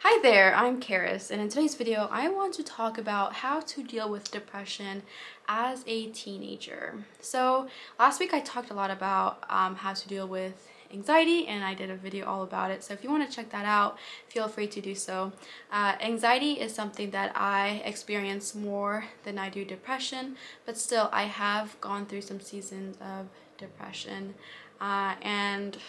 Hi there, I'm Karis, and in today's video I want to talk about how to deal with depression as a teenager. So last week I talked a lot about how to deal with anxiety, and I did a video all about it. So if you want to check that out, feel free to do so. Anxiety is something that I experience more than I do depression, but still I have gone through some seasons of depression, and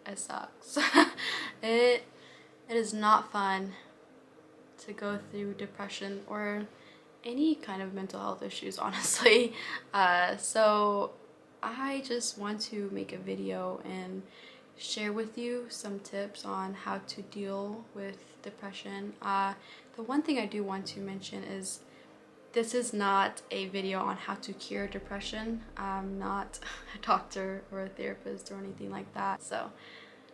it sucks. It is not fun to go through depression or any kind of mental health issues, honestly. So I just want to make a video and share with you some tips on how to deal with depression. The one thing I do want to mention is this is not a video on how to cure depression. I'm not a doctor or a therapist or anything like that. So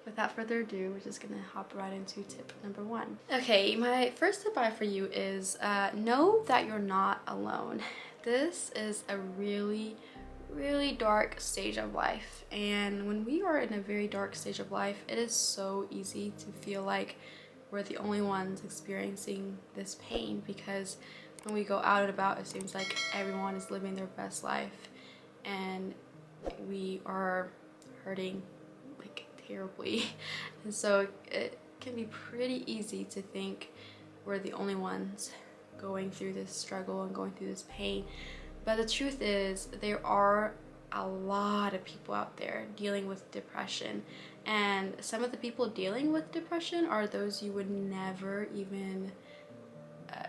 without further ado, we're just gonna hop right into tip number one. Okay, my first tip I have for you is know that you're not alone. This is a really dark stage of life, and when we are in a very dark stage of life, it is so easy to feel like we're the only ones experiencing this pain, because when we go out and about, it seems like everyone is living their best life and we are hurting terribly. And so it can be pretty easy to think we're the only ones going through this struggle and going through this pain. But the truth is, there are a lot of people out there dealing with depression, and some of the people dealing with depression are those you would never even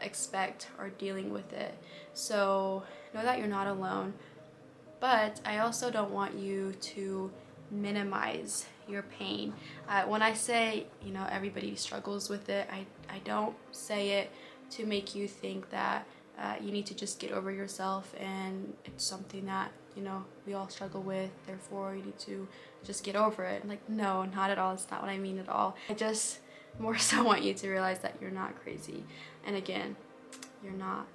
expect are dealing with it. So know that you're not alone, but I also don't want you to minimize your pain. When I say, everybody struggles with it, I don't say it to make you think that you need to just get over yourself and it's something that, we all struggle with, therefore you need to just get over it. Like, no, not at all. It's not what I mean at all. I just more so want you to realize that you're not crazy. And again, you're not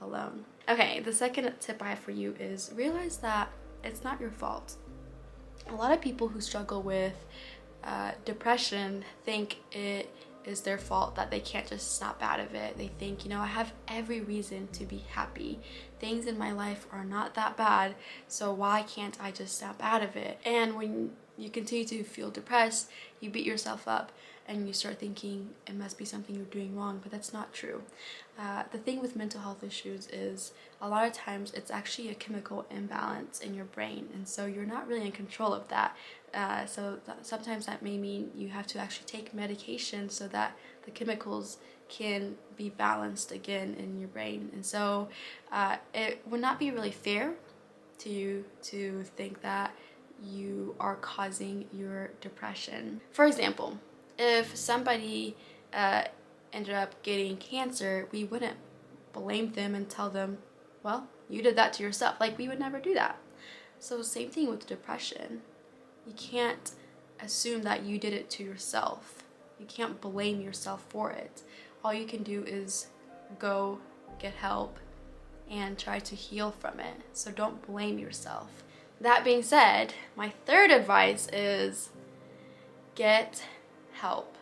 alone. Okay, the second tip I have for you is realize that it's not your fault. A lot of people who struggle with depression think it is their fault, that they can't just snap out of it. They think, I have every reason to be happy. Things in my life are not that bad, so why can't I just snap out of it? And when you continue to feel depressed, you beat yourself up and you start thinking it must be something you're doing wrong, but that's not true. The thing with mental health issues is a lot of times it's actually a chemical imbalance in your brain, and so you're not really in control of that. Sometimes that may mean you have to actually take medication so that the chemicals can be balanced again in your brain. And so it would not be really fair to you to think that you are causing your depression. For example, if somebody ended up getting cancer, we wouldn't blame them and tell them, well, you did that to yourself. Like, we would never do that. So same thing with depression. You can't assume that you did it to yourself. You can't blame yourself for it. All you can do is go get help and try to heal from it. So don't blame yourself. That being said, my third advice is get help.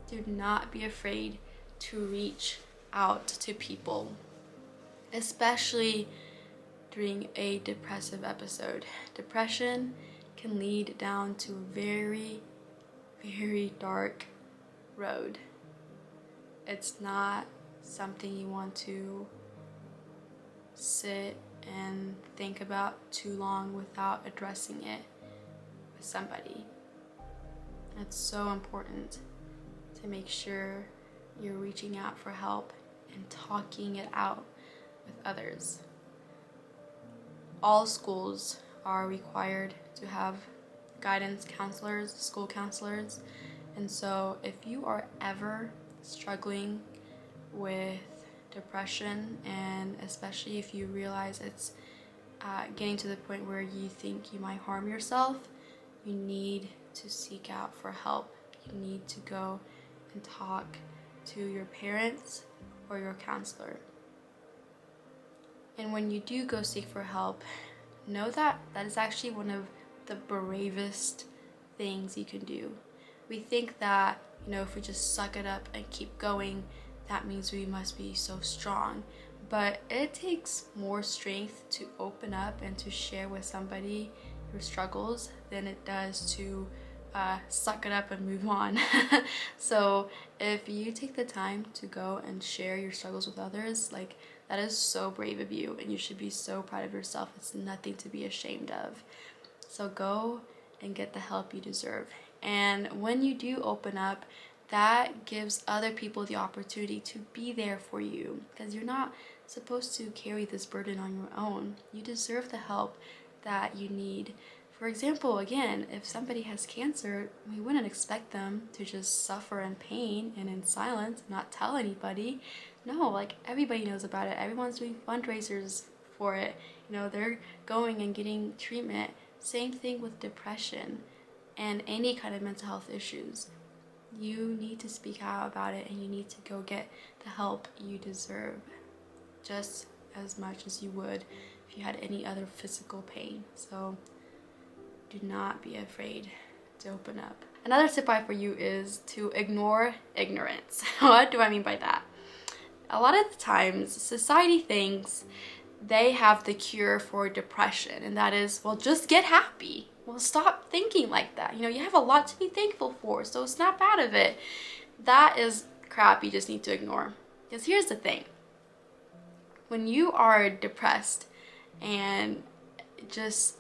Do not be afraid to reach out to people, especially during a depressive episode. Depression can lead down to a very dark road. It's not something you want to sit and think about too long without addressing it with somebody. It's so important to make sure you're reaching out for help and talking it out with others. All schools are required to have guidance counselors, school counselors, and so if you are ever struggling with depression, and especially if you realize it's getting to the point where you think you might harm yourself, you need to seek out for help. You need to go and talk to your parents or your counselor. And when you do go seek for help, know that that is actually one of the bravest things you can do. We think that, you know, if we just suck it up and keep going, that means we must be so strong. But it takes more strength to open up and to share with somebody your struggles than it does to suck it up and move on. So if you take the time to go and share your struggles with others, like, that is so brave of you, and you should be so proud of yourself. It's nothing to be ashamed of. So go and get the help you deserve. And when you do open up, that gives other people the opportunity to be there for you, because you're not supposed to carry this burden on your own. You deserve the help that you need. For example, again, if somebody has cancer, we wouldn't expect them to just suffer in pain and in silence, not tell anybody. No, like, everybody knows about it. Everyone's doing fundraisers for it. You know, they're going and getting treatment. Same thing with depression and any kind of mental health issues. You need to speak out about it, and you need to go get the help you deserve, just as much as you would if you had any other physical pain. So do not be afraid to open up. Another tip I have for you is to ignore ignorance. What do I mean by that? A lot of the times, society thinks they have the cure for depression, and that is, well, just get happy. Well, stop thinking like that. You know, you have a lot to be thankful for, so snap out of it. That is crap you just need to ignore. Because here's the thing. When you are depressed and just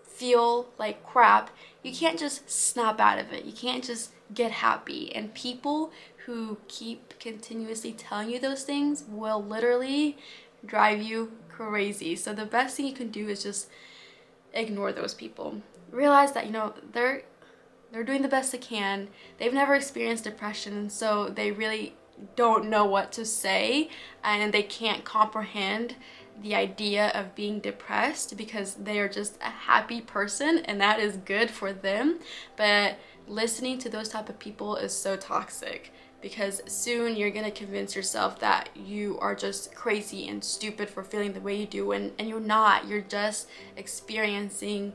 feel like crap, you can't just snap out of it. You can't just get happy. And people who keep continuously telling you those things will literally drive you crazy. So the best thing you can do is just ignore those people. Realize that, you know, they're doing the best they can. They've never experienced depression, so they really don't know what to say, and they can't comprehend the idea of being depressed because they are just a happy person, and that is good for them. But listening to those type of people is so toxic, because soon you're gonna convince yourself that you are just crazy and stupid for feeling the way you do, and you're not. You're just experiencing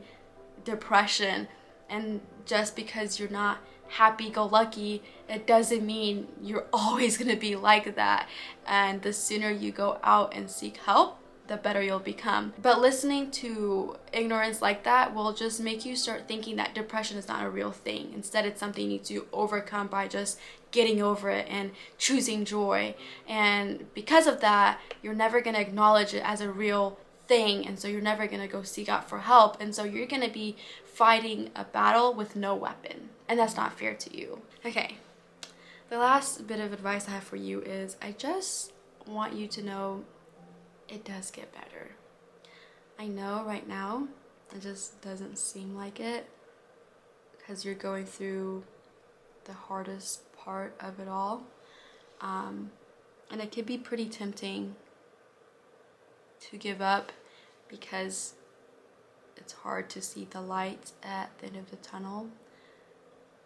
depression, and just because you're not happy-go-lucky, it doesn't mean you're always gonna be like that. And the sooner you go out and seek help, the better you'll become. But listening to ignorance like that will just make you start thinking that depression is not a real thing. Instead, it's something you need to overcome by just getting over it and choosing joy. And because of that, you're never gonna acknowledge it as a real thing, and so you're never gonna go seek out for help, and so you're gonna be fighting a battle with no weapon, and that's not fair to you. Okay, the last bit of advice I have for you is I just want you to know it does get better. I know right now it just doesn't seem like it because you're going through the hardest part of it all, and it can be pretty tempting to give up because it's hard to see the light at the end of the tunnel.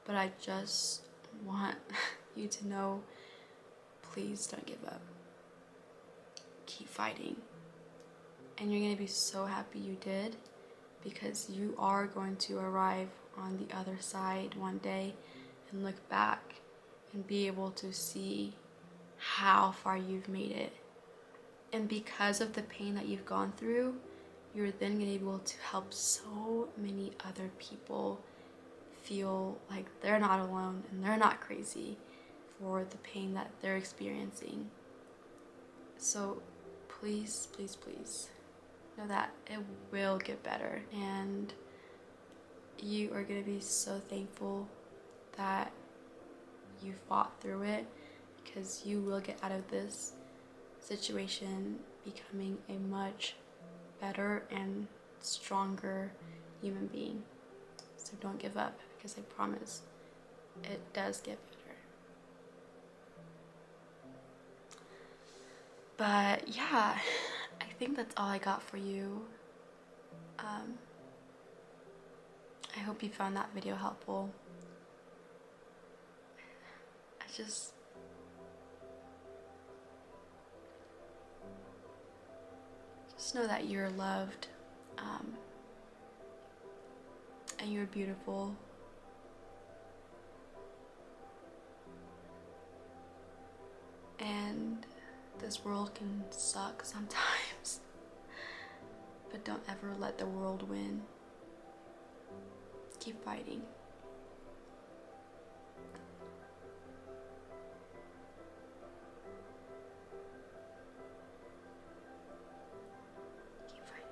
But I just want you to know, please don't give up. Keep fighting. And you're gonna be so happy you did, because you are going to arrive on the other side one day and look back and be able to see how far you've made it. And because of the pain that you've gone through, you're then going to be able to help so many other people feel like they're not alone and they're not crazy for the pain that they're experiencing. So please, please, please know that it will get better, and you are going to be so thankful that you fought through it, because you will get out of this situation becoming a much better and stronger human being. So don't give up, because I promise it does get better. But yeah, I think that's all I got for you. I hope you found that video helpful. I just know that you're loved, and you're beautiful, this world can suck sometimes, but don't ever let the world win. Keep fighting. Keep fighting.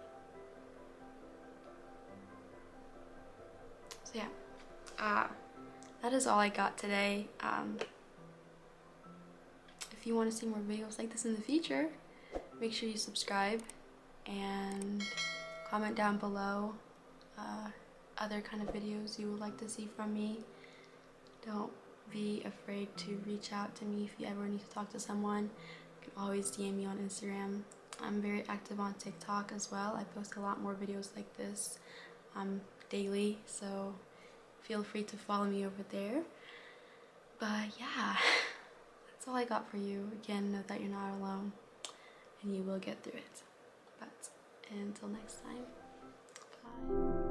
So yeah, that is all I got today. If you want to see more videos like this in the future, make sure you subscribe and comment down below other kind of videos you would like to see from me. Don't be afraid to reach out to me if you ever need to talk to someone. You can always DM me on Instagram. I'm very active on TikTok as well. I post a lot more videos like this daily, so feel free to follow me over there. But yeah, that's all I got for you. Again, know that you're not alone and you will get through it. But until next time, bye.